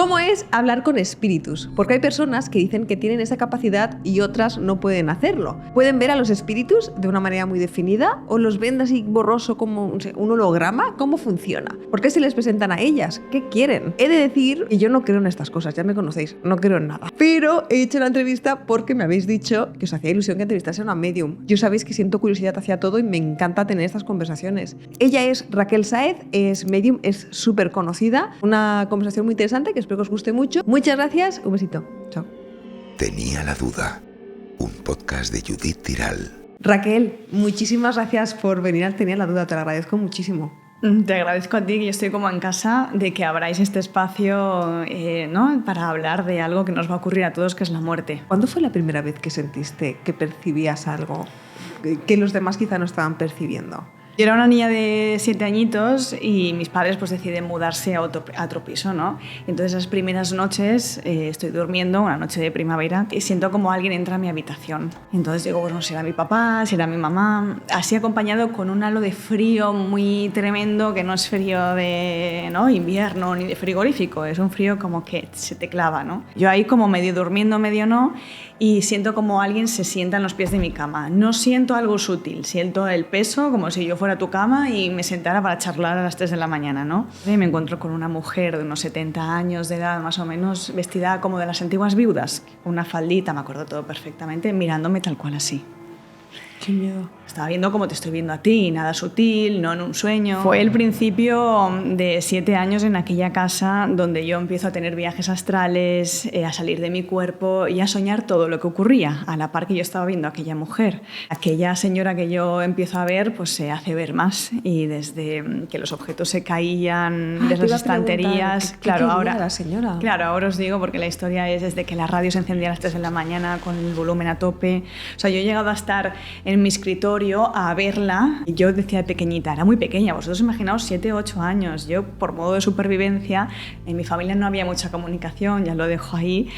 ¿Cómo es hablar con espíritus? Porque hay personas que dicen que tienen esa capacidad y otras no pueden hacerlo. Pueden ver a los espíritus de una manera muy definida o los ven así borroso como un holograma. ¿Cómo funciona? ¿Por qué se les presentan a ellas? ¿Qué quieren? He de decir que yo no creo en estas cosas, ya me conocéis, no creo en nada. Pero he hecho la entrevista porque me habéis dicho que os hacía ilusión que entrevistase a una medium. Yo sabéis que siento curiosidad hacia todo y me encanta tener estas conversaciones. Ella es Raquel Sáez, es medium, es súper conocida. Una conversación muy interesante que espero que os guste mucho. Muchas gracias, un besito. Chao. Tenía la duda. Un podcast de Judith Tiral. Raquel, muchísimas gracias por venir a Tenía la duda, te lo agradezco muchísimo. Te agradezco a ti, que yo estoy como en casa, de que abráis este espacio ¿no? para hablar de algo que nos va a ocurrir a todos, que es la muerte. ¿Cuándo fue la primera vez que sentiste que percibías algo que los demás quizá no estaban percibiendo? Yo era una niña de 7 añitos y mis padres pues deciden mudarse a otro piso, ¿no? Entonces esas primeras noches estoy durmiendo, una noche de primavera, y siento como alguien entra a mi habitación. Entonces digo, bueno, será mi papá, será mi mamá, así acompañado con un halo de frío muy tremendo, que no es frío de invierno ni de frigorífico, es un frío como que se te clava, ¿no? Yo ahí como medio durmiendo, medio no, y siento como alguien se sienta en los pies de mi cama. No siento algo sutil, siento el peso como si yo fuera a tu cama y me sentara para charlar a las 3 de la mañana, ¿no? Y me encuentro con una mujer de unos 70 años de edad, más o menos, vestida como de las antiguas viudas, con una faldita, me acuerdo todo perfectamente, mirándome tal cual así. Qué miedo. Estaba viendo como te estoy viendo a ti, nada sutil, no en un sueño. Fue el principio de 7 años en aquella casa donde yo empiezo a tener viajes astrales, a salir de mi cuerpo y a soñar todo lo que ocurría, a la par que yo estaba viendo a aquella mujer. Aquella señora que yo empiezo a ver, pues se hace ver más, y desde que los objetos se caían de las estanterías... Claro, ahora la señora. Claro, ahora os digo, porque la historia es desde que la radio se encendía a las 3 de la mañana con el volumen a tope. O sea, yo he llegado a estar en mi escritorio a verla, y yo decía de pequeñita, era muy pequeña, vosotros imaginaos 7 o 8 años, yo por modo de supervivencia, en mi familia no había mucha comunicación, ya lo dejo ahí,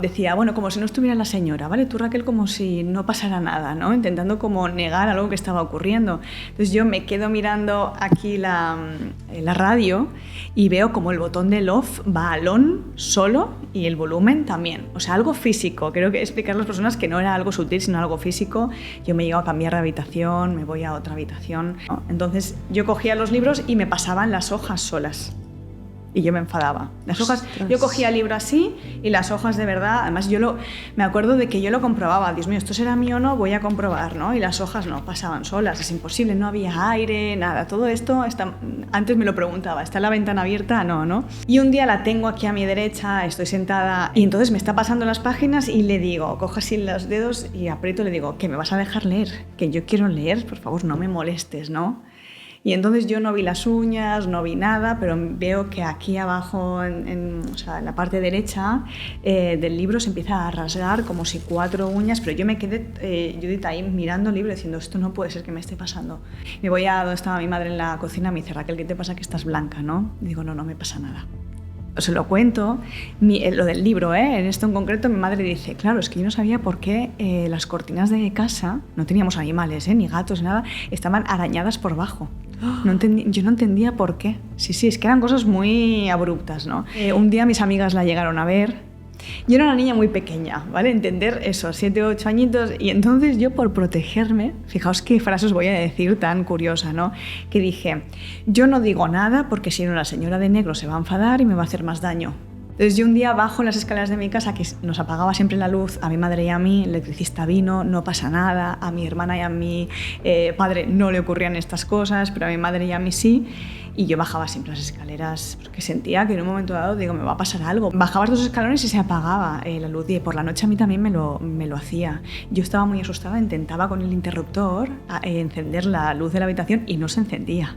decía, bueno, como si no estuviera la señora, ¿vale? Tú, Raquel, como si no pasara nada, ¿no? Intentando como negar algo que estaba ocurriendo. Entonces yo me quedo mirando aquí la radio y veo como el botón del off va al on solo y el volumen también, o sea, algo físico. Creo que explicar a las personas que no era algo sutil, sino algo físico. Yo me llego a cambiar de habitación, me voy a otra habitación, ¿no? Entonces yo cogía los libros y me pasaban las hojas solas. Y yo me enfadaba. Las hojas, yo cogía el libro así y las hojas de verdad, además me acuerdo de que yo lo comprobaba, Dios mío, ¿esto será mío o no? Voy a comprobar, ¿no? Y las hojas no, pasaban solas, es imposible, no había aire, nada, todo esto, antes me lo preguntaba, ¿está la ventana abierta? No, ¿no? Y un día la tengo aquí a mi derecha, estoy sentada y entonces me está pasando las páginas y le digo, cojo así los dedos y aprieto y le digo, ¿que me vas a dejar leer? Que yo quiero leer, por favor, no me molestes, ¿no? Y entonces yo no vi las uñas, no vi nada, pero veo que aquí abajo, en la parte derecha del libro, se empieza a rasgar como si 4 uñas, pero yo me quedé, Judith, ahí mirando el libro diciendo, esto no puede ser que me esté pasando. Me voy a donde estaba mi madre en la cocina, me dice, Raquel, ¿qué te pasa que estás blanca, no? Y digo, no me pasa nada. Os lo cuento, lo del libro, en esto en concreto, mi madre dice, claro, es que yo no sabía por qué las cortinas de casa, no teníamos animales, ni gatos, nada, estaban arañadas por bajo. Yo no entendía por qué. Sí, es que eran cosas muy abruptas, ¿no? Un día mis amigas la llegaron a ver. Yo era una niña muy pequeña, ¿vale? Entender eso, 7 o 8 añitos, y entonces yo, por protegerme, fijaos qué frase os voy a decir tan curiosa, ¿no? Que dije, yo no digo nada porque si no la señora de negro se va a enfadar y me va a hacer más daño. Entonces yo un día bajo las escaleras de mi casa, que nos apagaba siempre la luz, a mi madre y a mí, el electricista vino, no pasa nada, a mi hermana y a mi padre no le ocurrían estas cosas, pero a mi madre y a mí sí. Y yo bajaba siempre las escaleras porque sentía que en un momento dado, digo, me va a pasar algo. Bajaba estos escalones y se apagaba la luz, y por la noche a mí también me lo hacía. Yo estaba muy asustada, intentaba con el interruptor encender la luz de la habitación y no se encendía.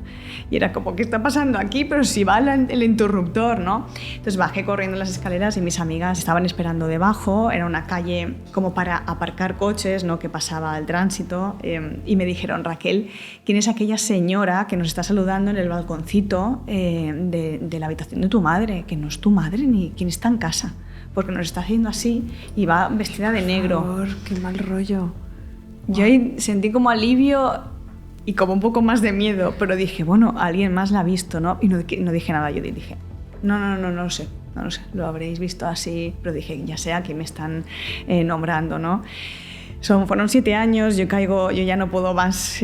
Y era como, ¿qué está pasando aquí? Pero si va el interruptor, ¿no? Entonces bajé corriendo las escaleras y mis amigas estaban esperando debajo. Era una calle como para aparcar coches, ¿no? Que pasaba el tránsito, y me dijeron, Raquel, ¿quién es aquella señora que nos está saludando en el balcón de la habitación de tu madre? Que no es tu madre ni quien está en casa, porque nos está haciendo así y va vestida de negro. Por favor, qué mal rollo. Yo ahí sentí como alivio y como un poco más de miedo, pero dije, bueno, alguien más la ha visto, ¿no? Y no dije nada, yo dije, no lo sé. no sé, lo habréis visto así, pero dije, ya sé a quién me están nombrando, ¿no? Fueron 7 años, yo ya no puedo más,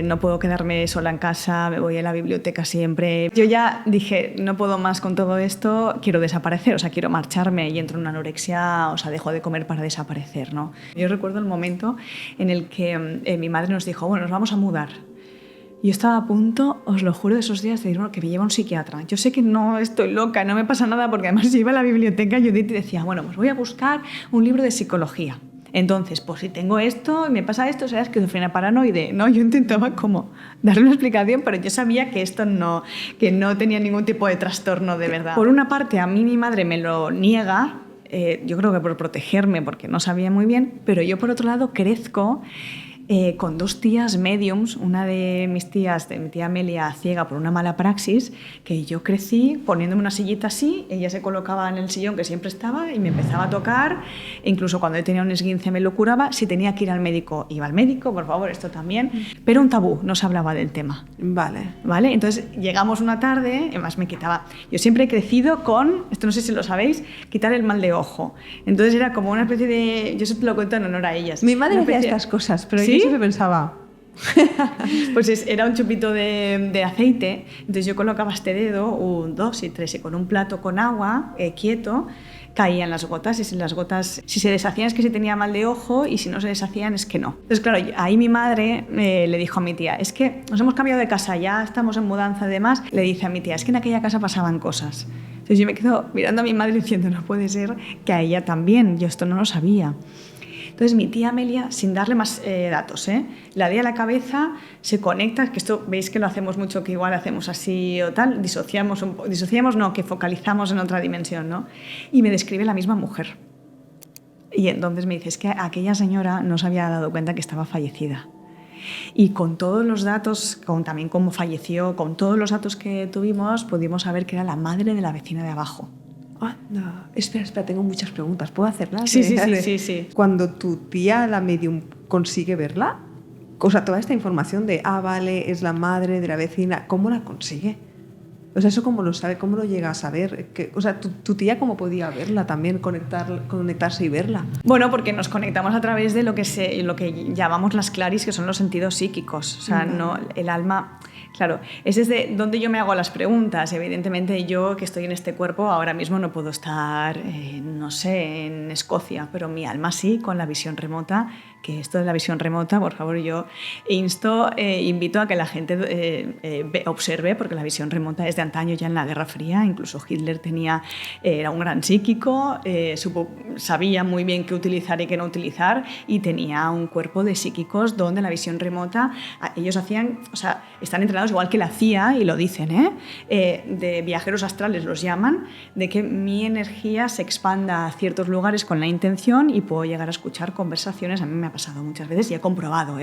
no puedo quedarme sola en casa, me voy a la biblioteca siempre. Yo ya dije, no puedo más con todo esto, quiero desaparecer, o sea, quiero marcharme y entro en una anorexia, o sea, dejo de comer para desaparecer, ¿no? Yo recuerdo el momento en el que mi madre nos dijo, bueno, nos vamos a mudar. Yo estaba a punto, os lo juro, de esos días de decir, bueno, que me lleva un psiquiatra. Yo sé que no estoy loca, no me pasa nada, porque además yo iba a la biblioteca Judith y decía, bueno, pues voy a buscar un libro de psicología. Entonces, pues si tengo esto y me pasa esto, será esquizofrenia paranoide. No, yo intentaba como darle una explicación, pero yo sabía que esto que no tenía ningún tipo de trastorno de verdad. Por una parte, a mí mi madre me lo niega, yo creo que por protegerme, porque no sabía muy bien, pero yo por otro lado crezco con 2 tías mediums, una de mis tías, de mi tía Amelia, ciega por una mala praxis, que yo crecí poniéndome una sillita así, ella se colocaba en el sillón que siempre estaba y me empezaba a tocar, e incluso cuando yo tenía un esguince me lo curaba, si tenía que ir al médico, iba al médico, por favor, esto también, pero un tabú, no se hablaba del tema. Vale, entonces llegamos una tarde, además me quitaba, yo siempre he crecido con, esto no sé si lo sabéis, quitar el mal de ojo, entonces era como una especie de, yo eso te lo cuento en honor a ellas. Mi madre hacía estas cosas, pero ¿sí? Yo siempre pensaba... Pues era un chupito de aceite, entonces yo colocaba este dedo, 1, 2 y 3, y con un plato con agua, quieto, caían las gotas, y si las gotas, si se deshacían es que se tenía mal de ojo, y si no se deshacían es que no. Entonces claro, ahí mi madre le dijo a mi tía, es que nos hemos cambiado de casa, ya estamos en mudanza y demás, le dice a mi tía, es que en aquella casa pasaban cosas. Entonces yo me quedo mirando a mi madre diciendo, no puede ser que a ella también, yo esto no lo sabía. Entonces mi tía Amelia, sin darle más datos, la di a la cabeza, se conecta, que esto veis que lo hacemos mucho, que igual hacemos así o tal, disociamos no, que focalizamos en otra dimensión, ¿no? Y me describe la misma mujer. Y entonces me dice, es que aquella señora no se había dado cuenta que estaba fallecida. Y con todos los datos, también cómo falleció, con todos los datos que tuvimos, pudimos saber que era la madre de la vecina de abajo. No. Espera, tengo muchas preguntas. ¿Puedo hacerlas? Sí. Cuando tu tía, la medium, consigue verla, o sea, toda esta información de, vale, es la madre de la vecina, ¿cómo la consigue? O sea, ¿eso cómo lo sabe? ¿Cómo lo llega a saber? O sea, ¿tu tía cómo podía verla también, conectarse y verla? Bueno, porque nos conectamos a través de lo que llamamos las claris, que son los sentidos psíquicos. O sea, no, el alma... Claro, es desde donde yo me hago las preguntas. Evidentemente yo, que estoy en este cuerpo, ahora mismo no puedo estar, no sé, en Escocia, pero mi alma sí, con la visión remota, que esto de la visión remota, por favor, yo invito a que la gente observe, porque la visión remota es de antaño, ya en la Guerra Fría, incluso Hitler era un gran psíquico, sabía muy bien qué utilizar y qué no utilizar, y tenía un cuerpo de psíquicos donde la visión remota, ellos hacían, o sea, están entrenados igual que la CIA, y lo dicen, de viajeros astrales los llaman, de que mi energía se expanda a ciertos lugares con la intención y puedo llegar a escuchar conversaciones. A mí me ha pasado muchas veces y he comprobado.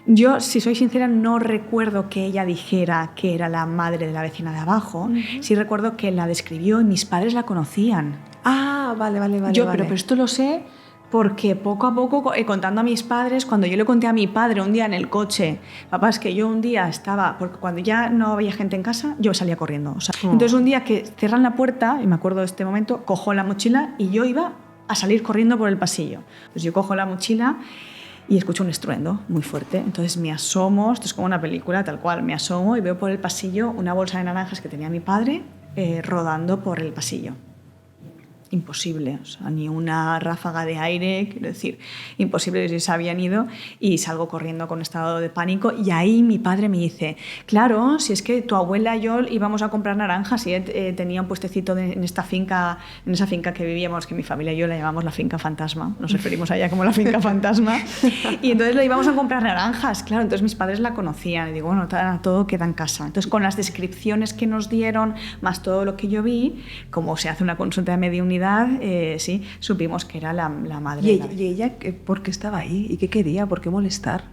Yo, si soy sincera, no recuerdo que ella dijera que era la madre de la vecina de abajo. Sí recuerdo que la describió y mis padres la conocían. Vale. Pero esto lo sé porque poco a poco, contando a mis padres, cuando yo le conté a mi padre un día en el coche, papá, es que yo un día estaba, porque cuando ya no había gente en casa, yo salía corriendo. O sea, entonces un día que cierran la puerta, y me acuerdo de este momento, cojo la mochila y yo iba a salir corriendo por el pasillo. Pues yo cojo la mochila y escucho un estruendo muy fuerte. Entonces me asomo, esto es como una película tal cual, me asomo y veo por el pasillo una bolsa de naranjas que tenía mi padre rodando por el pasillo. Imposible, o sea, ni una ráfaga de aire, quiero decir, imposible, si se habían ido, y salgo corriendo con estado de pánico, y ahí mi padre me dice, claro, si es que tu abuela y yo íbamos a comprar naranjas y tenía un puestecito en esa finca que vivíamos, que mi familia y yo la llamamos la finca fantasma, nos referimos a ella como la finca fantasma, y entonces le íbamos a comprar naranjas, claro, entonces mis padres la conocían, y digo, bueno, todo queda en casa. Entonces con las descripciones que nos dieron, más todo lo que yo vi, como se hace una consulta de mediunidad, sí, supimos que era la madre. ¿Y ella por qué estaba ahí? ¿Y qué quería? ¿Por qué molestar?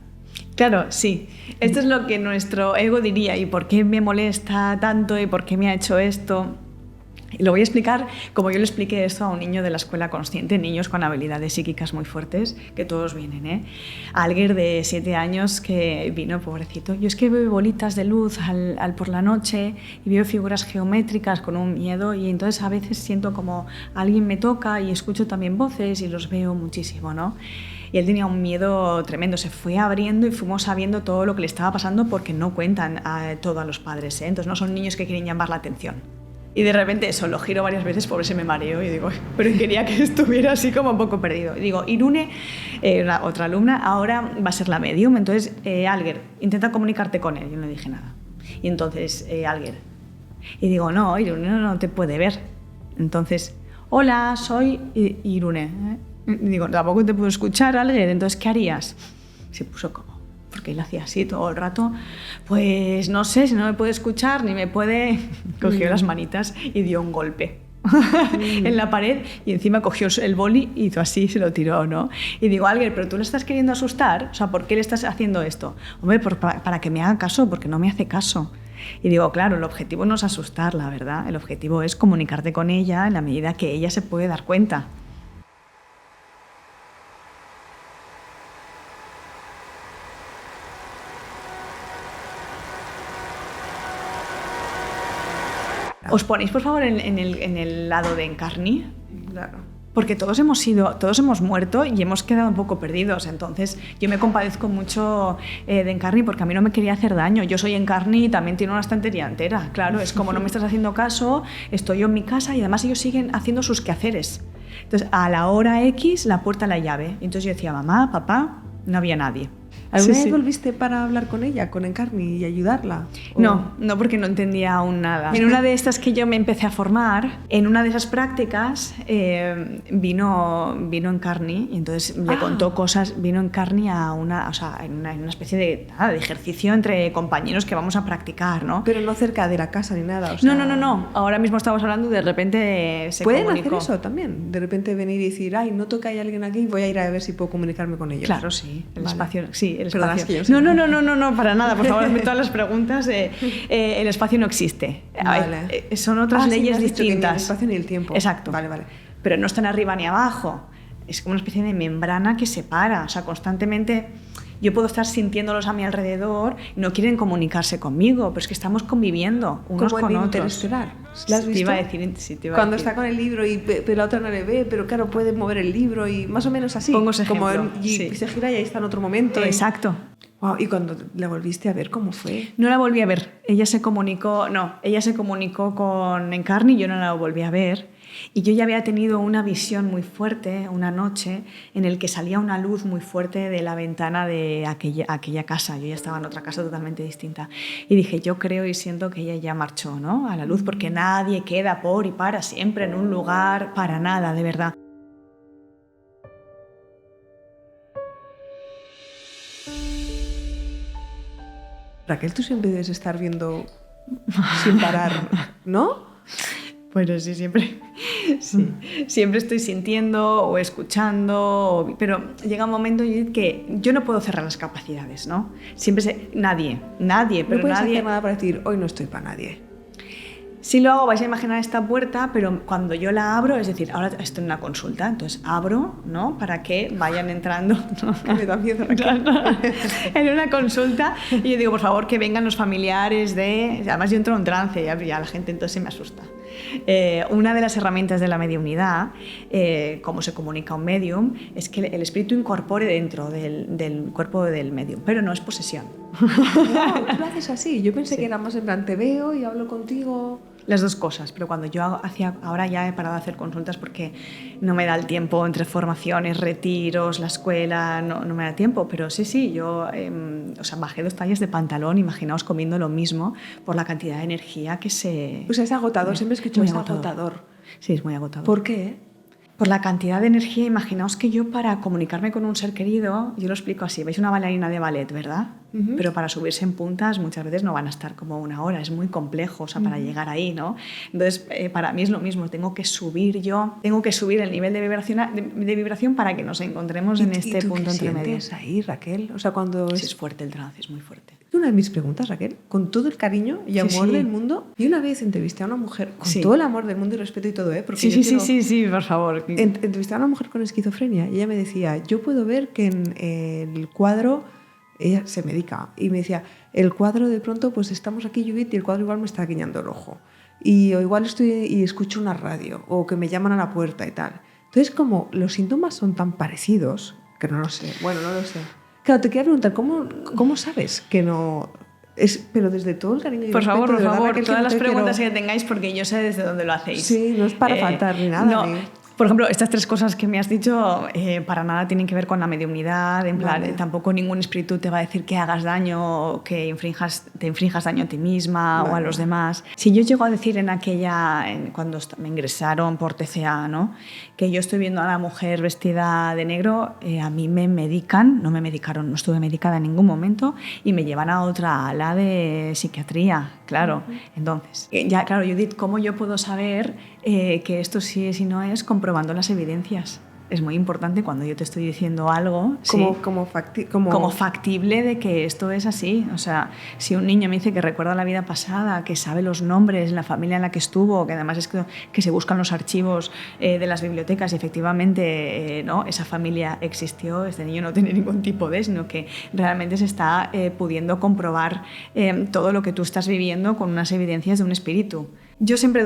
Claro, sí. Esto es lo que nuestro ego diría. ¿Y por qué me molesta tanto? ¿Y por qué me ha hecho esto? Y lo voy a explicar como yo le expliqué esto a un niño de la escuela consciente, niños con habilidades psíquicas muy fuertes, que todos vienen, ¿eh? A Alguer de 7 años que vino, pobrecito. Yo es que veo bolitas de luz por la noche y veo figuras geométricas con un miedo y entonces a veces siento como alguien me toca y escucho también voces y los veo muchísimo, ¿no? Y él tenía un miedo tremendo, se fue abriendo y fuimos sabiendo todo lo que le estaba pasando porque no cuentan todo a los padres, ¿eh? Entonces no son niños que quieren llamar la atención. Y de repente eso, lo giro varias veces, pobre se me mareó y digo, pero quería que estuviera así como un poco perdido. Y digo, Irune, otra alumna, ahora va a ser la medium, entonces Alguer, intenta comunicarte con él. Yo no le dije nada. Y entonces Alguer, y digo, no, Irune no te puede ver. Entonces, hola, soy Irune. Y digo, tampoco te puedo escuchar, Alguer, entonces ¿qué harías? Se puso como, porque él hacía así todo el rato, pues no sé, si no me puede escuchar ni me puede... Cogió las manitas y dio un golpe en la pared y encima cogió el boli y hizo así, se lo tiró, ¿no? Y digo, Alguer, ¿pero tú le estás queriendo asustar? O sea, ¿por qué le estás haciendo esto? Hombre, para que me haga caso, porque no me hace caso. Y digo, claro, el objetivo no es asustarla, ¿verdad? El objetivo es comunicarte con ella en la medida que ella se puede dar cuenta. ¿Os ponéis, por favor, en el lado de Encarni? Claro. Porque todos hemos muerto y hemos quedado un poco perdidos. Entonces, yo me compadezco mucho de Encarni porque a mí no me quería hacer daño. Yo soy Encarni y también tiene una estantería entera. Claro, es como no me estás haciendo caso, estoy yo en mi casa y además ellos siguen haciendo sus quehaceres. Entonces, a la hora X, la puerta a la llave. Entonces yo decía, mamá, papá, no había nadie. ¿Alguna vez volviste para hablar con ella, con Encarni, y ayudarla? ¿O? No, porque no entendía aún nada. En una de estas que yo me empecé a formar, en una de esas prácticas vino Encarni y entonces le contó cosas, vino Encarni a en una especie de ejercicio entre compañeros que vamos a practicar, ¿no? Pero no cerca de la casa ni nada. O sea... No. Ahora mismo estamos hablando y de repente se ¿Pueden comunicó. hacer eso también? De repente venir y decir, ay, noto que hay alguien aquí, voy a ir a ver si puedo comunicarme con ellos. Claro, sí. El espacio, sí. El Perdona, espacio. es que yo No, para nada, por favor, hazme todas las preguntas. El espacio no existe. Vale. Son otras leyes sí, distintas. Ni el espacio ni el tiempo. Exacto. Vale. Pero no están arriba ni abajo. Es como una especie de membrana que separa. O sea, constantemente yo puedo estar sintiéndolos a mi alrededor, no quieren comunicarse conmigo, pero es que estamos conviviendo unos como con en otros. Interestelar. ¿La has visto? Te iba a decir. Cuando está con el libro y la otra no le ve, pero claro, puede mover el libro y más o menos así. Pongo ese ejemplo. Y se gira y ahí está en otro momento. Exacto. Wow, ¿y cuando la volviste a ver, cómo fue? No la volví a ver. Ella se comunicó con Encarni y yo no la volví a ver. Y yo ya había tenido una visión muy fuerte una noche en el que salía una luz muy fuerte de la ventana de aquella casa. Yo ya estaba en otra casa totalmente distinta. Y dije, yo creo y siento que ella ya marchó, ¿no? A la luz, porque nadie queda por y para siempre en un lugar, para nada, de verdad. Raquel, tú siempre debes estar viendo sin parar, ¿no? Bueno, sí, siempre. Sí. Siempre estoy sintiendo o escuchando, pero llega un momento que yo no puedo cerrar las capacidades, ¿no? Siempre nadie, pero no puedes nadie hacer nada para decir, hoy no estoy para nadie. Si lo hago, vais a imaginar esta puerta, pero cuando yo la abro, es decir, ahora estoy en una consulta, entonces abro, ¿no? Para que vayan entrando, ¿no? Me da miedo, Raquel. En una consulta, y yo digo, por favor, que vengan los familiares de... Además, yo entro en trance, ya la gente entonces se me asusta. Una de las herramientas de la mediumnidad, cómo se comunica un medium, es que el espíritu incorpore dentro del cuerpo del medium, pero no es posesión. No, tú lo haces así. Yo pensé que era más en plan, te veo y hablo contigo. Las dos cosas, pero cuando yo ahora ya he parado de hacer consultas porque no me da el tiempo entre formaciones, retiros, la escuela, no me da tiempo, pero sí, yo bajé 2 tallas de pantalón, imaginaos comiendo lo mismo por la cantidad de energía que se... O sea, es agotador, siempre he escuchado, es agotador. Sí, es muy agotador. ¿Por qué? Por la cantidad de energía. Imaginaos que yo para comunicarme con un ser querido, yo lo explico así, veis una bailarina de ballet, ¿verdad? Uh-huh. Pero para subirse en puntas muchas veces no van a estar como 1 hora, es muy complejo, o sea, para llegar ahí, ¿no? Entonces, para mí es lo mismo, tengo que subir el nivel de vibración para que nos encontremos en este punto entre medias. ¿Y tú qué sientes ahí, Raquel? O sea, cuando... Sí, es fuerte el trance, es muy fuerte. Una de mis preguntas, Raquel, con todo el cariño y amor del mundo, y una vez entrevisté a una mujer con todo el amor del mundo y respeto y todo, porque sí, por favor. Entrevisté a una mujer con esquizofrenia y ella me decía, yo puedo ver que en el cuadro, ella se medica, y me decía, el cuadro de pronto, pues estamos aquí, Judith, y el cuadro igual me está guiñando el ojo. O igual estoy y escucho una radio, o que me llaman a la puerta y tal. Entonces, como los síntomas son tan parecidos, que no lo sé, bueno, no lo sé. Claro, te quiero preguntar, ¿cómo sabes que no...? Pero desde todo el cariño y por respeto, favor, que todas las preguntas quiero... que tengáis, porque yo sé desde dónde lo hacéis. Sí, no es para faltar ni nada. No. Por ejemplo, estas 3 cosas que me has dicho para nada tienen que ver con la mediumnidad. En plan, tampoco ningún espíritu te va a decir que hagas daño o que te infrinjas daño a ti misma o a los demás. Si yo llego a decir cuando me ingresaron por TCA, ¿no? Que yo estoy viendo a la mujer vestida de negro, a mí me medican, no me medicaron, no estuve medicada en ningún momento, y me llevan a otra ala de psiquiatría, claro. Entonces, ya, claro, Judith, ¿cómo yo puedo saber que esto sí es y no es? Comprobando las evidencias. Es muy importante cuando yo te estoy diciendo algo como factible de que esto es así. O sea, si un niño me dice que recuerda la vida pasada, que sabe los nombres, la familia en la que estuvo, que además es que se buscan los archivos de las bibliotecas y efectivamente no, esa familia existió, este niño no tiene ningún tipo de, sino que realmente se está pudiendo comprobar todo lo que tú estás viviendo con unas evidencias de un espíritu. Yo siempre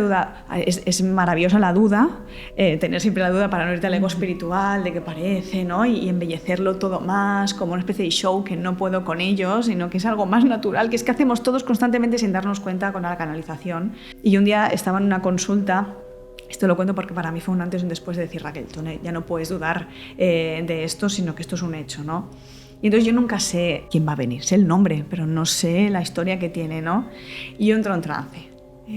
es maravillosa la duda, tener siempre la duda para no irte al ego espiritual, de qué parece, ¿no? Y embellecerlo todo más, como una especie de show que no puedo con ellos, sino que es algo más natural, que es que hacemos todos constantemente sin darnos cuenta con la canalización. Y un día estaba en una consulta. Esto lo cuento porque para mí fue un antes y un después de decir, Raquel, tú ya no puedes dudar de esto, sino que esto es un hecho, ¿no? Y entonces yo nunca sé quién va a venir, sé el nombre, pero no sé la historia que tiene, ¿no? Y yo entro en trance.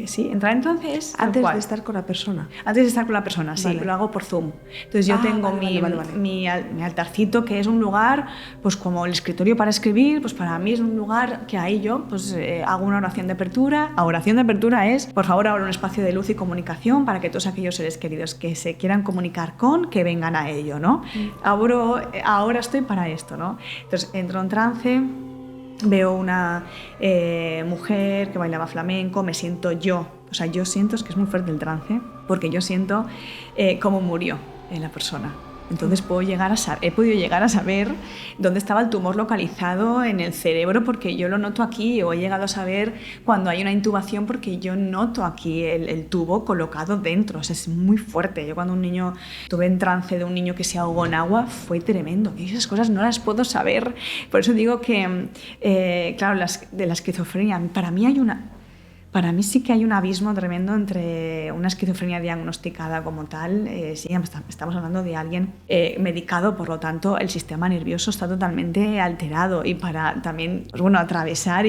Sí, entrar en trance es... Antes de estar con la persona. Antes de estar con la persona, sí, pero lo hago por Zoom. Entonces yo tengo mi altarcito, que es un lugar, pues como el escritorio para escribir, pues para mí es un lugar que ahí yo pues, hago una oración de apertura. La oración de apertura es, por favor, abro un espacio de luz y comunicación para que todos aquellos seres queridos que se quieran comunicar que vengan a ello, ¿no? Ahora estoy para esto, ¿no? Entonces entro en trance. Veo una mujer que bailaba flamenco, me siento yo siento, es que es muy fuerte el trance, porque yo siento cómo murió la persona. Entonces he podido llegar a saber dónde estaba el tumor localizado en el cerebro, porque yo lo noto aquí, o he llegado a saber cuando hay una intubación, porque yo noto aquí el tubo colocado dentro. O sea, es muy fuerte. Yo cuando tuve en trance de un niño que se ahogó en agua, fue tremendo. Y esas cosas no las puedo saber. Por eso digo que, claro, de la esquizofrenia, para mí sí que hay un abismo tremendo entre una esquizofrenia diagnosticada como tal. Sí, estamos hablando de alguien medicado, por lo tanto el sistema nervioso está totalmente alterado, y para también pues bueno, atravesar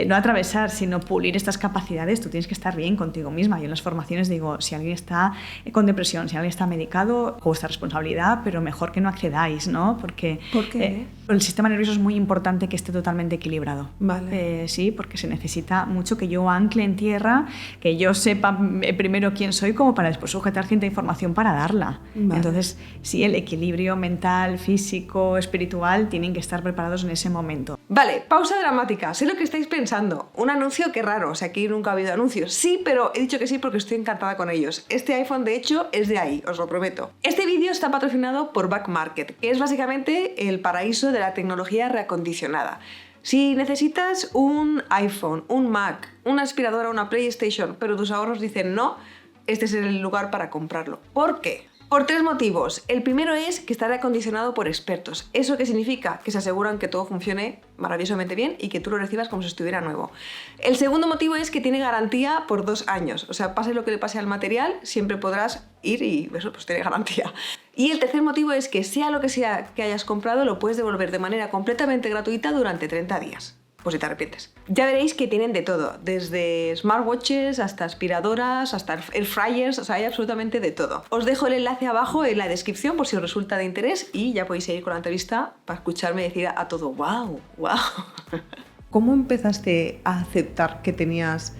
no atravesar, sino pulir estas capacidades, tú tienes que estar bien contigo misma. Yo en las formaciones digo, si alguien está con depresión, si alguien está medicado, con vuestra responsabilidad, pero mejor que no accedáis, ¿no? Porque ¿por qué? El sistema nervioso es muy importante que esté totalmente equilibrado. Vale. Sí, porque se necesita mucho que yo ancle en tierra, que yo sepa primero quién soy, como para después sujetar cierta información para darla. Vale. Entonces, sí, el equilibrio mental, físico, espiritual tienen que estar preparados en ese momento. Vale, pausa dramática. Sé lo que estáis pensando. Un anuncio, qué raro. O sea, aquí nunca ha habido anuncios. Sí, pero he dicho que sí porque estoy encantada con ellos. Este iPhone, de hecho, es de ahí, os lo prometo. Este vídeo está patrocinado por Back Market, que es básicamente el paraíso de la tecnología reacondicionada. Si necesitas un iPhone, un Mac, una aspiradora, una PlayStation, pero tus ahorros dicen no, este es el lugar para comprarlo. ¿Por qué? Por 3 motivos. El primero es que está reacondicionado por expertos. ¿Eso qué significa? Que se aseguran que todo funcione maravillosamente bien y que tú lo recibas como si estuviera nuevo. El segundo motivo es que tiene garantía por 2 años. O sea, pase lo que le pase al material, siempre podrás ir y eso pues tiene garantía. Y el tercer motivo es que sea lo que sea que hayas comprado, lo puedes devolver de manera completamente gratuita durante 30 días. Pues si te arrepientes. Ya veréis que tienen de todo, desde smartwatches hasta aspiradoras, hasta air fryers, o sea, hay absolutamente de todo. Os dejo el enlace abajo en la descripción por si os resulta de interés y ya podéis seguir con la entrevista para escucharme decir a todo wow, wow. ¿Cómo empezaste a aceptar que tenías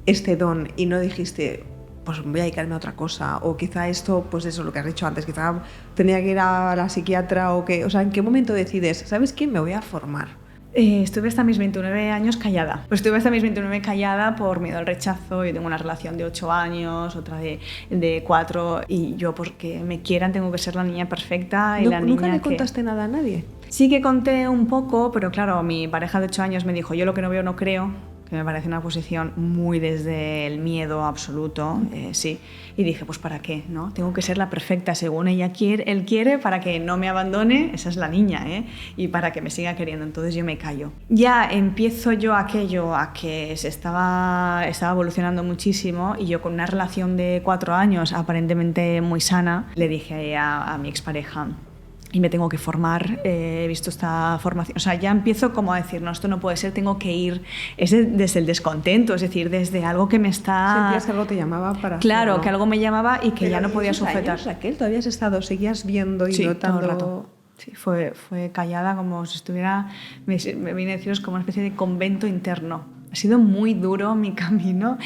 este don y no dijiste, pues voy a dedicarme a otra cosa, o quizá esto, pues eso, lo que has dicho antes, quizá tenía que ir a la psiquiatra, o sea, ¿en qué momento decides, sabes qué, me voy a formar? Estuve hasta mis 29 años callada. Pues estuve hasta mis 29 callada por miedo al rechazo. Yo tengo una relación de 8 años, otra de 4, y yo porque me quieran tengo que ser la niña perfecta y la niña ¿Nunca le contaste nada a nadie? Sí que conté un poco, pero claro, mi pareja de 8 años me dijo, yo lo que no veo no creo, que me parece una posición muy desde el miedo absoluto, sí. Y dije, pues ¿para qué? ¿No? Tengo que ser la perfecta según él quiere para que no me abandone, esa es la niña, y para que me siga queriendo, entonces yo me callo. Ya empiezo yo aquello a que estaba evolucionando muchísimo, y yo con una relación de 4 años aparentemente muy sana, le dije a mi expareja, y me tengo que formar, he visto esta formación, o sea, ya empiezo como a decir, no, esto no puede ser, tengo que ir, desde el descontento, es decir, desde algo que me está... Sentías que algo te llamaba para Claro, hacerlo. que algo me llamaba y que Pero ya no podía sujetar. Años, Raquel, todavía has estado, seguías viendo y Sí, notando... todo el rato. Sí, fue callada como si estuviera, me vine a deciros, como una especie de convento interno. Ha sido muy duro mi camino,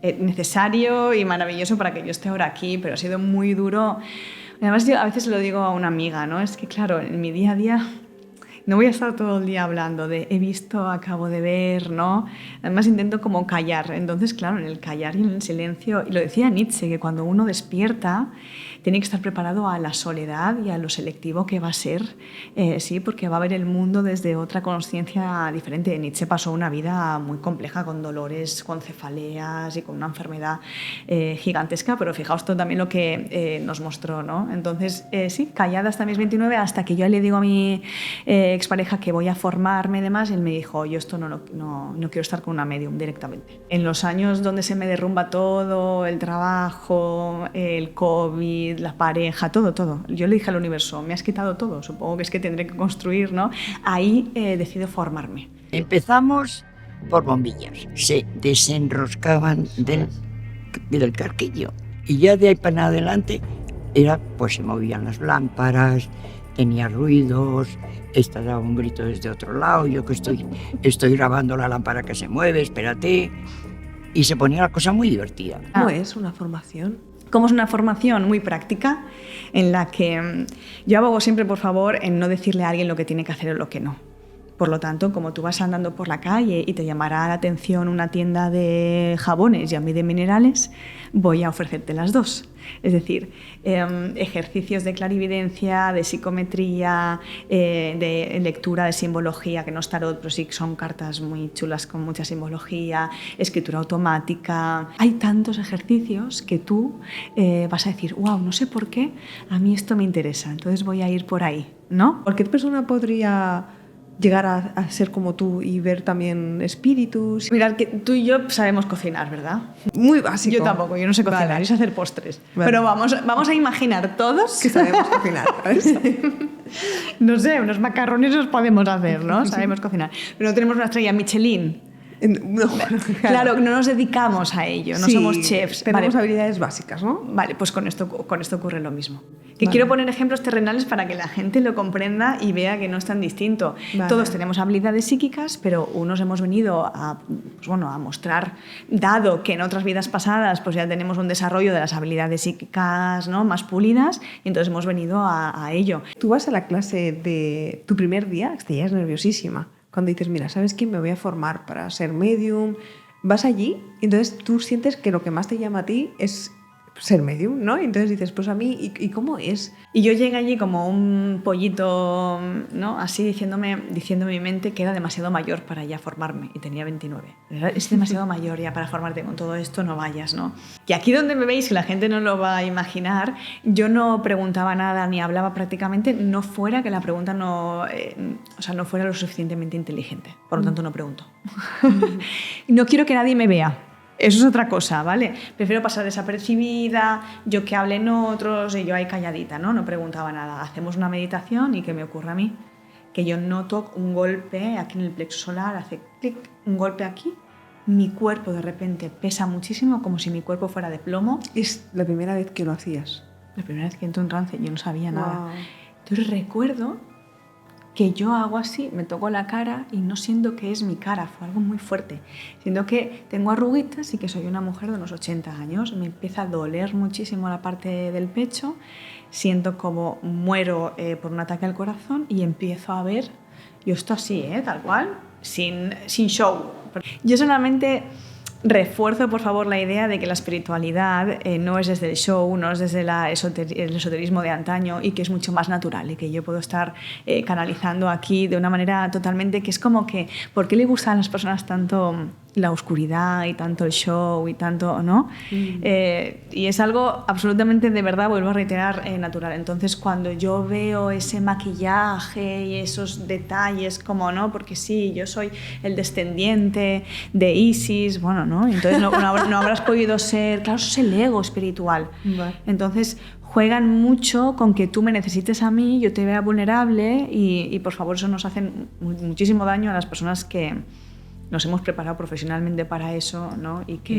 necesario y maravilloso para que yo esté ahora aquí, pero ha sido muy duro. Además, yo a veces lo digo a una amiga, ¿no? Es que, claro, en mi día a día no voy a estar todo el día hablando de he visto, acabo de ver, ¿no? Además, intento como callar. Entonces, claro, en el callar y en el silencio, y lo decía Nietzsche, que cuando uno despierta tiene que estar preparado a la soledad y a lo selectivo que va a ser, sí, porque va a ver el mundo desde otra consciencia diferente. Nietzsche pasó una vida muy compleja, con dolores, con cefaleas y con una enfermedad gigantesca, pero fijaos todo también lo que nos mostró, ¿no? Entonces, sí, callada hasta mis 29, hasta que yo le digo a mi expareja que voy a formarme y demás, él me dijo, yo esto no quiero estar con una medium directamente. En los años donde se me derrumba todo, el trabajo, el COVID, la pareja, todo. Yo le dije al universo, me has quitado todo, supongo que es que tendré que construir, ¿no? Ahí decido formarme. Empezamos por bombillas, se desenroscaban del carquillo y ya de ahí para adelante pues se movían las lámparas, tenía ruidos, esta daba un grito desde otro lado, yo que estoy grabando la lámpara que se mueve, espérate, y se ponía la cosa muy divertida. ¿Cómo es una formación? Como es una formación muy práctica en la que yo abogo siempre, por favor, en no decirle a alguien lo que tiene que hacer o lo que no. Por lo tanto, como tú vas andando por la calle y te llamará la atención una tienda de jabones y a mí de minerales, voy a ofrecerte las dos. Es decir, ejercicios de clarividencia, de psicometría, de lectura de simbología, que no es tarot, pero sí son cartas muy chulas con mucha simbología, escritura automática. Hay tantos ejercicios que tú vas a decir, wow, no sé por qué, a mí esto me interesa, entonces voy a ir por ahí, ¿no? Cualquier persona podría llegar a ser como tú y ver también espíritus. Mirad que tú y yo sabemos cocinar, ¿verdad? Muy básico. Yo tampoco, yo no sé cocinar, Vale. yo sé hacer postres. Vale. Pero vamos a imaginar todos Que sabemos cocinar. no sé, unos macarrones los podemos hacer, ¿no? Sabemos cocinar. Pero no tenemos una estrella Michelin. No, Claro, no nos dedicamos a ello, no Sí, somos chefs. Tenemos Vale. habilidades básicas, ¿no? Vale, pues con esto ocurre lo mismo. Que Vale. quiero poner ejemplos terrenales para que la gente lo comprenda y vea que no es tan distinto. Vale. Todos tenemos habilidades psíquicas, pero unos hemos venido a mostrar, dado que en otras vidas pasadas pues ya tenemos un desarrollo de las habilidades psíquicas, ¿no?, más pulidas, y entonces hemos venido a ello. Tú vas a la clase de tu primer día, estarías nerviosísima. Cuando dices, mira, ¿sabes qué? Me voy a formar para ser medium. Vas allí y entonces tú sientes que lo que más te llama a ti es ser medium, ¿no? Y entonces dices, pues a mí, ¿y cómo es? Y yo llegué allí como un pollito, ¿no?, así diciéndome en mi mente que era demasiado mayor para ya formarme, y tenía 29. Es demasiado mayor ya para formarte con todo esto, no vayas, ¿no? Y aquí donde me veis, que la gente no lo va a imaginar, yo no preguntaba nada ni hablaba prácticamente, no fuera que la pregunta no fuera lo suficientemente inteligente. Por lo tanto, no pregunto. No quiero que nadie me vea. Eso es otra cosa, ¿vale? Prefiero pasar desapercibida, yo que hablen otros y yo ahí calladita, ¿no? No preguntaba nada. Hacemos una meditación y ¿qué me ocurre a mí? Que yo noto un golpe aquí en el plexo solar, hace clic, un golpe aquí, mi cuerpo de repente pesa muchísimo, como si mi cuerpo fuera de plomo. Es la primera vez que lo hacías. La primera vez que entro en trance, yo no sabía nada. Wow. Entonces recuerdo que yo hago así, me toco la cara y no siento que es mi cara, fue algo muy fuerte. Siento que tengo arruguitas y que soy una mujer de unos 80 años. Me empieza a doler muchísimo la parte del pecho, siento como muero por un ataque al corazón y empiezo a ver Yo estoy así, tal cual, sin show. Yo solamente refuerzo, por favor, la idea de que la espiritualidad no es desde el show, no es desde el esoterismo de antaño, y que es mucho más natural y que yo puedo estar canalizando aquí de una manera totalmente que es como que, ¿por qué le gusta a las personas tanto la oscuridad y tanto el show y tanto, ¿no? Y es algo absolutamente, de verdad, vuelvo a reiterar, natural. Entonces, cuando yo veo ese maquillaje y esos detalles, como, ¿no? Porque sí, yo soy el descendiente de Isis, bueno, ¿no? Entonces no habrás podido ser, claro, eso es el ego espiritual. Vale. Entonces, juegan mucho con que tú me necesites a mí, yo te vea vulnerable y por favor, eso nos hace muchísimo daño a las personas que nos hemos preparado profesionalmente para eso, ¿no? Y que,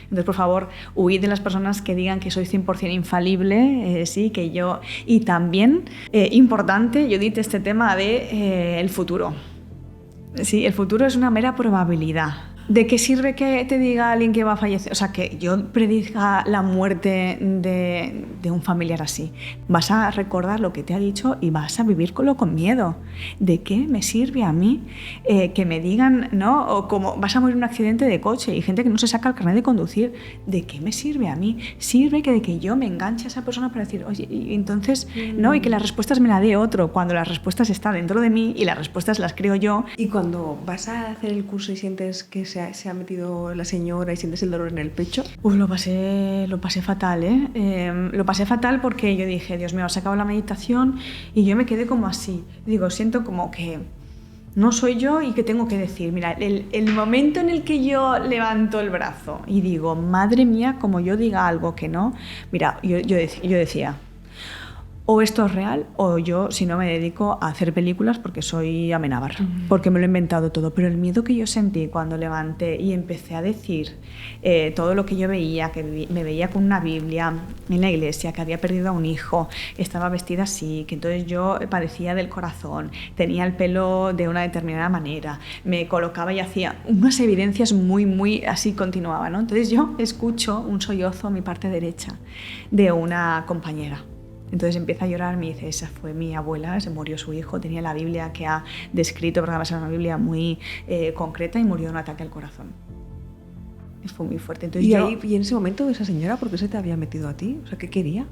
entonces, por favor, huid de las personas que digan que soy 100% infalible, sí, que yo... Y también, importante, Judith, este tema de el futuro. Sí, el futuro es una mera probabilidad. ¿De qué sirve que te diga alguien que va a fallecer? O sea, que yo prediga la muerte de un familiar así. Vas a recordar lo que te ha dicho y vas a vivirlo con miedo. ¿De qué me sirve a mí que me digan, ¿no? O como vas a morir en un accidente de coche y gente que no se saca el carnet de conducir. ¿De qué me sirve a mí? Sirve de que yo me enganche a esa persona para decir, oye, y entonces, ¿no? Y que las respuestas me las dé otro, cuando las respuestas están dentro de mí y las respuestas las creo yo. Y cuando vas a hacer el curso y sientes que se ha metido la señora y sientes el dolor en el pecho. Pues lo pasé fatal, lo pasé fatal porque yo dije, Dios mío, se acabó la meditación y yo me quedé como así. Digo, siento como que no soy yo y que tengo que decir. Mira, el momento en el que yo levanto el brazo y digo, madre mía, como yo diga algo que no, mira, yo decía, o esto es real, o yo, si no, me dedico a hacer películas porque soy Amenábar, porque me lo he inventado todo. Pero el miedo que yo sentí cuando levanté y empecé a decir todo lo que yo veía, que me veía con una Biblia en la iglesia, que había perdido a un hijo, estaba vestida así, que entonces yo padecía del corazón, tenía el pelo de una determinada manera, me colocaba y hacía unas evidencias muy así, continuaba, ¿no? Entonces yo escucho un sollozo a mi parte derecha de una compañera. Entonces empieza a llorar, me dice, esa fue mi abuela, se murió su hijo, tenía la Biblia que ha descrito, porque además era una Biblia muy concreta, y murió de un ataque al corazón. Fue muy fuerte. Entonces y en ese momento, esa señora, ¿por qué se te había metido a ti? O sea, ¿qué quería?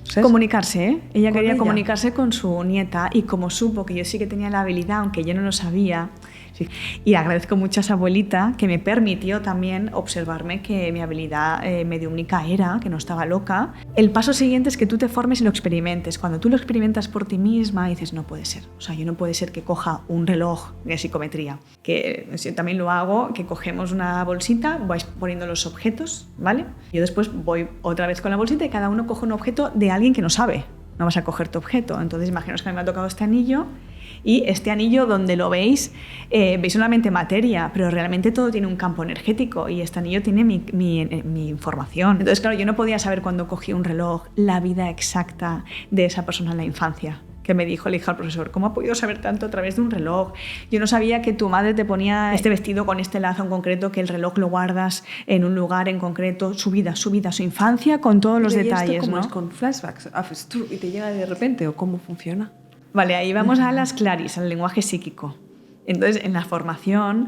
¿Sabes? Comunicarse, ¿eh? Ella quería comunicarse con su nieta, y como supo que yo sí que tenía la habilidad, aunque yo no lo sabía, sí, y agradezco mucho a esa abuelita que me permitió también observarme que mi habilidad mediúmnica era, que no estaba loca. El paso siguiente es que tú te formes y lo experimentes. Cuando tú lo experimentas por ti misma, dices, no puede ser. O sea, yo no puede ser que coja un reloj de psicometría, que yo también lo hago, que cogemos una bolsita, vais poniendo los objetos, ¿vale? Yo después voy otra vez con la bolsita y cada uno coge un objeto de alguien que no sabe. No vas a coger tu objeto. Entonces, imaginaos que a mí me ha tocado este anillo, y este anillo, donde lo veis, veis solamente materia, pero realmente todo tiene un campo energético, y este anillo tiene mi información. Entonces, claro, yo no podía saber cuando cogí un reloj la vida exacta de esa persona en la infancia. Que me dijo, le dije al profesor, ¿cómo ha podido saber tanto a través de un reloj? Yo no sabía que tu madre te ponía este vestido con este lazo en concreto, que el reloj lo guardas en un lugar en concreto, su vida, su infancia, con todos los detalles, esto, ¿cómo ¿no? es con flashbacks? ¿Y te llega de repente o cómo funciona? Vale, ahí vamos a las claris, al lenguaje psíquico. Entonces, en la formación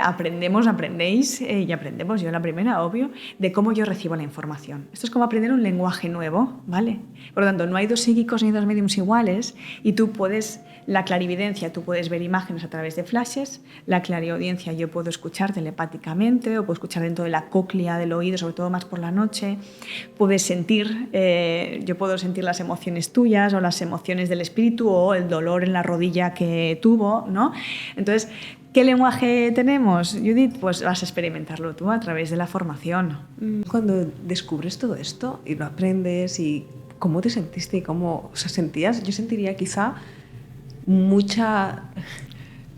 aprendéis, y aprendemos, yo la primera, obvio, de cómo yo recibo la información. Esto es como aprender un lenguaje nuevo, ¿vale? Por lo tanto, no hay dos psíquicos ni dos médiums iguales, y tú puedes, la clarividencia, tú puedes ver imágenes a través de flashes, la clariaudiencia yo puedo escuchar telepáticamente, o puedo escuchar dentro de la cóclea del oído, sobre todo más por la noche, puedes sentir, yo puedo sentir las emociones tuyas, o las emociones del espíritu, o el dolor en la rodilla que tuvo, ¿no? Entonces, ¿qué lenguaje tenemos, Judith? Pues vas a experimentarlo tú a través de la formación. Cuando descubres todo esto y lo aprendes, ¿y cómo te sentiste? ¿Cómo, o sea, sentías? Yo sentiría quizá mucha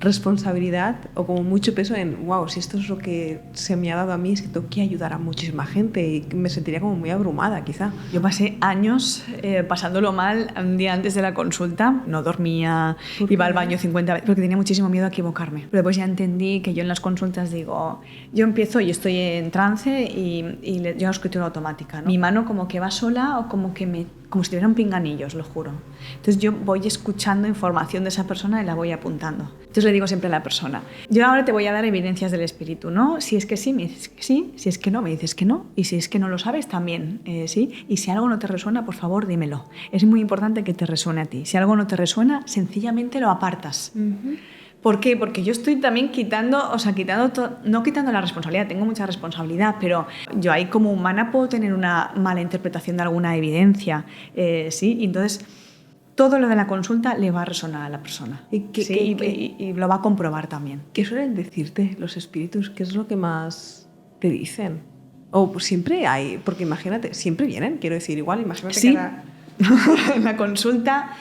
responsabilidad o como mucho peso en, wow, si esto es lo que se me ha dado a mí, es que tengo que ayudar a muchísima gente, y me sentiría como muy abrumada quizá. Yo pasé años pasándolo mal. Un día antes de la consulta no dormía, iba al baño 50 veces porque tenía muchísimo miedo a equivocarme. Pero después ya entendí que yo en las consultas digo, yo empiezo y estoy en trance y yo hago escritura automática, ¿no? Mi mano como que va sola, o como que me como si tuvieran pinganillos, lo juro. Entonces yo voy escuchando información de esa persona y la voy apuntando. Entonces le digo siempre a la persona, yo ahora te voy a dar evidencias del espíritu, ¿no? Si es que sí, me dices que sí, si es que no, me dices que no, y si es que no lo sabes, también, sí. Y si algo no te resuena, por favor, dímelo. Es muy importante que te resuene a ti. Si algo no te resuena, sencillamente lo apartas. ¿Por qué? Porque yo estoy también no quitando la responsabilidad, tengo mucha responsabilidad, pero yo ahí como humana puedo tener una mala interpretación de alguna evidencia, ¿sí? Y entonces todo lo de la consulta le va a resonar a la persona. Y lo va a comprobar también. ¿Qué suelen decirte los espíritus? ¿Qué es lo que más te dicen? O pues, siempre hay, porque imagínate, siempre vienen, quiero decir, igual, imagínate sí. que ahora... En la consulta...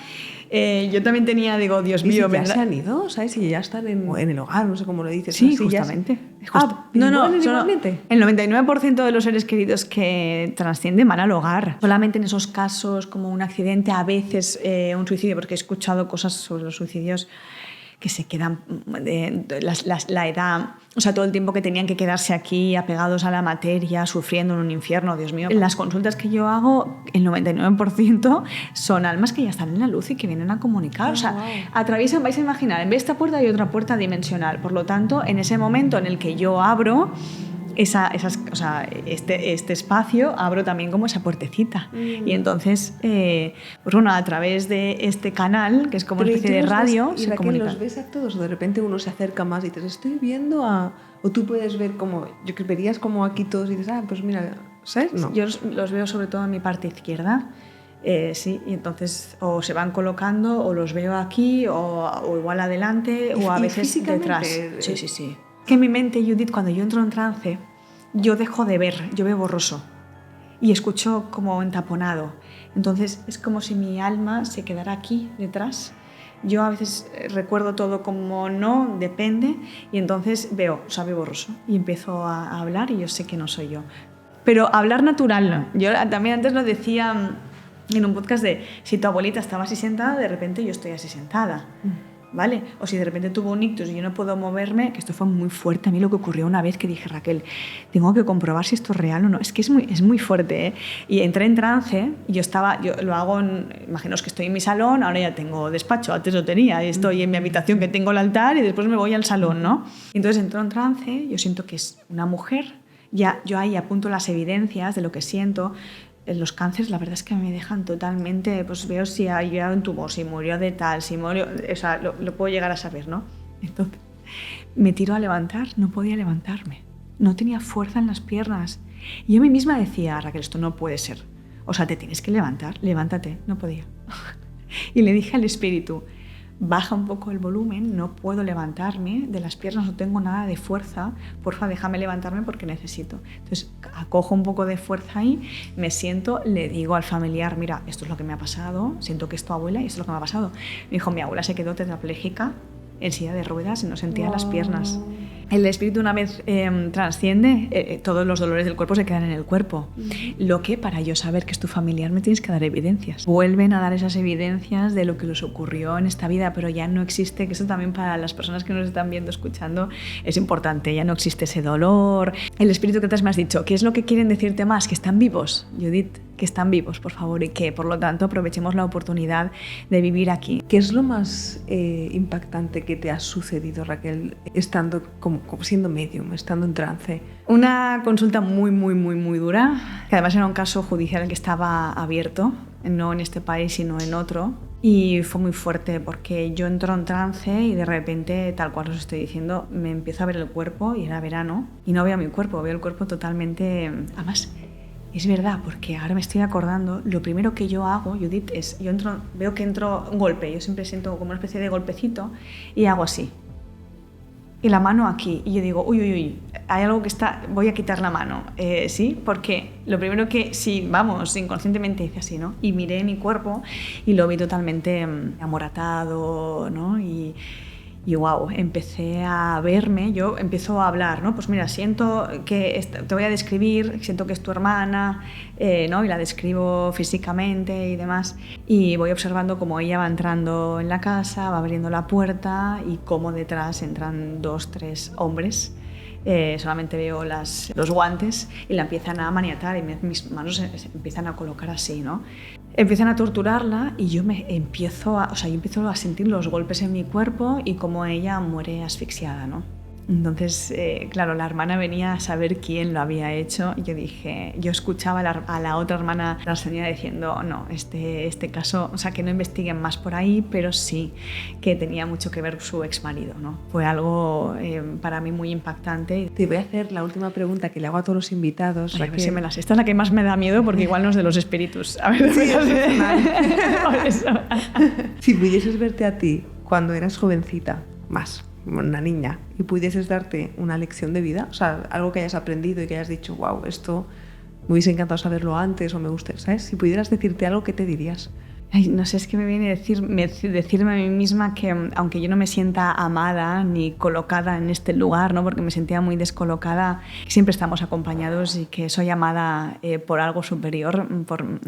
yo también tenía, digo, Dios mío... ¿Y si ya se han ido? ¿Sabes? Si ya están en el hogar, no sé cómo lo dices. Sí, justamente. Igualmente. El 99% de los seres queridos que trascienden van al hogar. Solamente en esos casos, como un accidente, a veces un suicidio, porque he escuchado cosas sobre los suicidios que se quedan la edad, o sea, todo el tiempo que tenían que quedarse aquí apegados a la materia, sufriendo en un infierno, Dios mío. En las consultas que yo hago, el 99% son almas que ya están en la luz y que vienen a comunicar. O sea, atraviesan, vais a imaginar, en vez de esta puerta hay otra puerta dimensional. Por lo tanto, en ese momento en el que yo abro este espacio, abro también como esa puertecita. Y entonces, pues bueno, a través de este canal, que es como una especie de radio, se comunica. ¿Los ves a todos o de repente uno se acerca más y dices, estoy viendo a...? O tú puedes ver como... Yo que verías como aquí todos y dices, pues mira, ¿sabes? No. Yo los veo sobre todo en mi parte izquierda. Sí, y entonces o se van colocando o los veo aquí o igual adelante o a veces detrás. Sí. Que en mi mente, Judith, cuando yo entro en trance, yo dejo de ver, yo veo borroso y escucho como entaponado. Entonces es como si mi alma se quedara aquí detrás. Yo a veces recuerdo todo como no, depende, y entonces veo borroso y empiezo a hablar y yo sé que no soy yo. Pero hablar natural, yo también antes lo decía en un podcast de si tu abuelita estaba así sentada, de repente yo estoy así sentada. ¿Vale? O si de repente tuvo un ictus y yo no puedo moverme, que esto fue muy fuerte. A mí lo que ocurrió una vez que dije, Raquel, tengo que comprobar si esto es real o no. Es que es muy fuerte, ¿eh? Y entré en trance y yo lo hago, imaginaos que estoy en mi salón, ahora ya tengo despacho, antes lo tenía, y estoy en mi habitación que tengo el altar y después me voy al salón, ¿no? Entonces entro en trance, yo siento que es una mujer, ya yo ahí apunto las evidencias de lo que siento. Los cánceres, la verdad es que me dejan totalmente, pues veo si ha llegado un tumor, si murió de tal, si murió, o sea, lo puedo llegar a saber, ¿no? Entonces, me tiro a levantar, no podía levantarme, no tenía fuerza en las piernas. Y yo a mí misma decía, Raquel, esto no puede ser, o sea, te tienes que levantar, levántate, no podía. Y le dije al espíritu, baja un poco el volumen, no puedo levantarme de las piernas, no tengo nada de fuerza, porfa, déjame levantarme porque necesito. Entonces acojo un poco de fuerza ahí, me siento, le digo al familiar, mira, esto es lo que me ha pasado, siento que es tu abuela y esto es lo que me ha pasado. Me dijo, mi abuela se quedó tetrapléjica en silla de ruedas y no sentía las piernas. El espíritu una vez trasciende, todos los dolores del cuerpo se quedan en el cuerpo. Lo que para yo saber que es tu familiar me tienes que dar evidencias. Vuelven a dar esas evidencias de lo que les ocurrió en esta vida, pero ya no existe, que eso también para las personas que nos están viendo, escuchando, es importante, ya no existe ese dolor. El espíritu que antes me has dicho, ¿qué es lo que quieren decirte más? Que están vivos, Judith, que están vivos, por favor, y que por lo tanto aprovechemos la oportunidad de vivir aquí. ¿Qué es lo más impactante que te ha sucedido, Raquel, estando como siendo medium, estando en trance? Una consulta muy dura, que además era un caso judicial que estaba abierto, no en este país sino en otro, y fue muy fuerte porque yo entro en trance y de repente, tal cual os estoy diciendo, me empiezo a ver el cuerpo y era verano y no veo mi cuerpo, veo el cuerpo totalmente... Además, es verdad, porque ahora me estoy acordando, lo primero que yo hago, Judith, es, veo que entro un golpe, yo siempre siento como una especie de golpecito y hago así. Y la mano aquí, y yo digo, uy, hay algo que está, voy a quitar la mano, ¿sí? Porque lo primero que, inconscientemente hice así, ¿no? Y miré mi cuerpo y lo vi totalmente amoratado, ¿no? Y wow, empecé a verme, yo empiezo a hablar, ¿no? Pues mira, siento que te voy a describir, siento que es tu hermana, ¿no? Y la describo físicamente y demás. Y voy observando cómo ella va entrando en la casa, va abriendo la puerta y cómo detrás entran 2, 3 hombres solamente veo los guantes y la empiezan a maniatar y mis manos se empiezan a colocar así, ¿no? Empiezan a torturarla y yo empiezo a sentir los golpes en mi cuerpo y cómo ella muere asfixiada, ¿no? Entonces, claro, la hermana venía a saber quién lo había hecho y yo escuchaba a la otra hermana, la señora, diciendo, no, este caso, o sea, que no investiguen más por ahí, pero sí que tenía mucho que ver su exmarido, ¿no? Fue algo para mí muy impactante. Te voy a hacer la última pregunta que le hago a todos los invitados. Ay, a ver si me esta es la que más me da miedo porque igual no es de los espíritus. A ver, Sí, por eso. Si pudieses verte a ti cuando eras jovencita, más una niña, y pudieses darte una lección de vida, o sea, algo que hayas aprendido y que hayas dicho, wow, esto me hubiese encantado saberlo antes o me gusta, ¿sabes? Si pudieras decirte algo, ¿qué te dirías? Ay, no sé, es que me viene decirme a mí misma que aunque yo no me sienta amada ni colocada en este lugar, ¿no? Porque me sentía muy descolocada, siempre estamos acompañados y que soy amada por algo superior,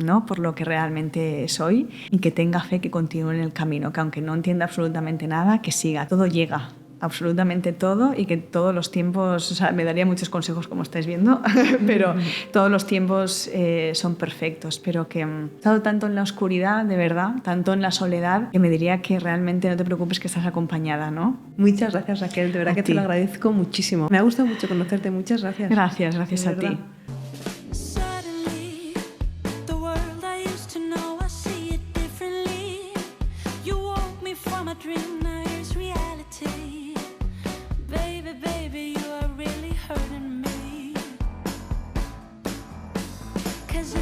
¿no? Por lo que realmente soy, y que tenga fe, que continúe en el camino, que aunque no entienda absolutamente nada, que siga, todo llega. Absolutamente todo, y que todos los tiempos, o sea, me daría muchos consejos como estáis viendo, pero todos los tiempos son perfectos, pero que he estado tanto en la oscuridad, de verdad, tanto en la soledad, que me diría que realmente no te preocupes, que estás acompañada, ¿no? Muchas gracias, Raquel, de verdad que te lo agradezco muchísimo. Me ha gustado mucho conocerte, muchas gracias. Gracias a ti. Cause